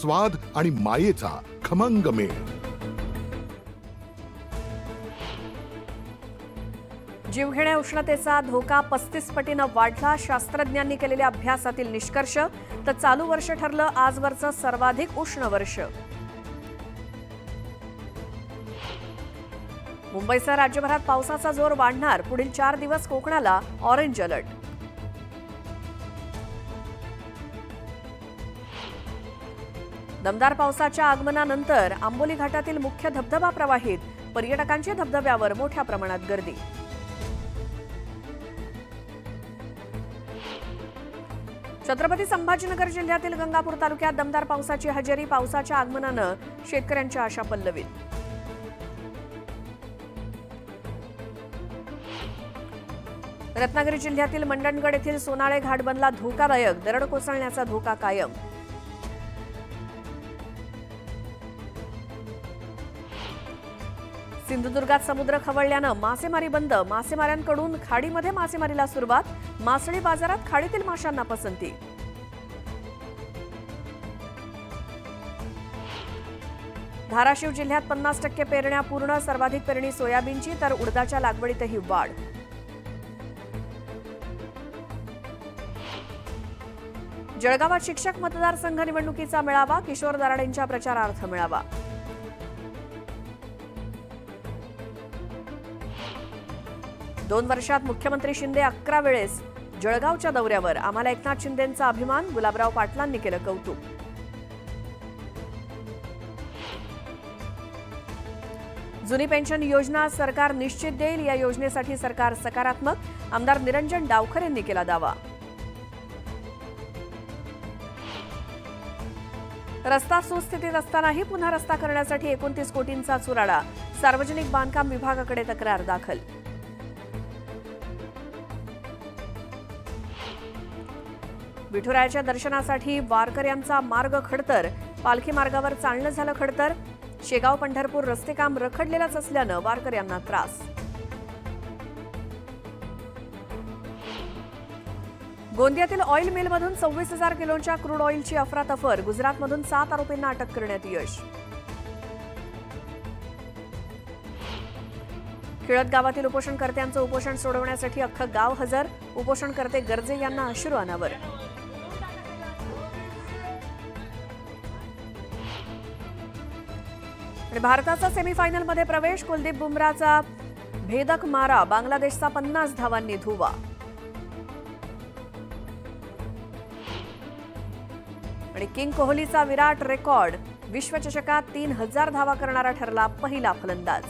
स्वाद आणि मायेचा खमंग मेळ। जीवघेण्या उष्णतेचा धोका 35 पटीनं वाढला। शास्त्रज्ञांनी केलेल्या अभ्यासातील निष्कर्ष। तर चालू वर्ष ठरलं आजवरचं सर्वाधिक उष्ण वर्ष। मुंबईसह राज्यभरात पावसाचा जोर वाढणार। पुढील 4 दिवस कोकणाला ऑरेंज अलर्ट। दमदार पावसाच्या आगमनानंतर आंबोली घाटातील मुख्य धबधबा प्रवाहित। पर्यटकांची धबधब्यावर मोठ्या प्रमाणात गर्दी। छत्रपती संभाजीनगर जिल्ह्यातील गंगापूर तालुक्यात दमदार पावसाची हजेरी। पावसाच्या आगमनानं शेतकऱ्यांच्या आशा पल्लवीत। रत्नागिरी जिल्ह्यातील मंडणगड येथील सोनाळे घाट बनला धोकादायक। दरड कोसळण्याचा धोका कायम। सिंधुदुर्गात समुद्र खवळल्यानं मासेमारी बंद। मासेमाऱ्यांकडून खाडीमध्ये मासेमारीला सुरुवात। मासळी बाजारात खाडीतील माशांना पसंती। धाराशिव जिल्ह्यात 50% पेरण्या पूर्ण। सर्वाधिक पेरणी सोयाबीनची तर उडदाच्या लागवडीतही वाढ। जळगावात शिक्षक मतदारसंघ निवडणुकीचा मेळावा। किशोर दराडेंच्या प्रचारार्थ मेळावा। 2 वर्षात मुख्यमंत्री शिंदे 11 वेळेस जळगावच्या दौऱ्यावर। आम्हाला एकनाथ शिंदेंचा अभिमान। गुलाबराव पाटलांनी केलं कौतुक। जुनी पेन्शन योजना सरकार निश्चित देईल। या योजनेसाठी सरकार सकारात्मक। आमदार निरंजन डावखर यांनी केला दावा। रस्ता सुस्थितीत असतानाही पुन्हा रस्ता करण्यासाठी 29 कोटींचा चुराडा। सार्वजनिक बांधकाम विभागाकडे तक्रार दाखल। विठुरायाच्या दर्शनासाठी वारकऱ्यांचा मार्ग खडतर। पालखी मार्गावर चालणं झालं खडतर। शेगाव पंढरपूर रस्ते काम रखडलेलंच असल्यानं वारकऱ्यांना त्रास। गोंदियातील ऑइल मिलमधून 26,000 किलोच्या क्रूड ऑइलची अफरातफर। गुजरातमधून 7 आरोपींना अटक करण्यात यश। खिळत गावातील उपोषणकर्त्यांचं उपोषण सोडवण्यासाठी अख्खं गाव हजर। उपोषणकर्ते गर्जे यांना अश्रू अनावर। भारताचा सेमीफायनलमध्ये प्रवेश। कुलदीप बुमराचा भेदक मारा। बांगलादेशचा 50 धावांनी धुव्वा। आणि किंग कोहलीचा विराट रेकॉर्ड। विश्वचषकात 3000 धावा करणारा ठरला पहिला फलंदाज।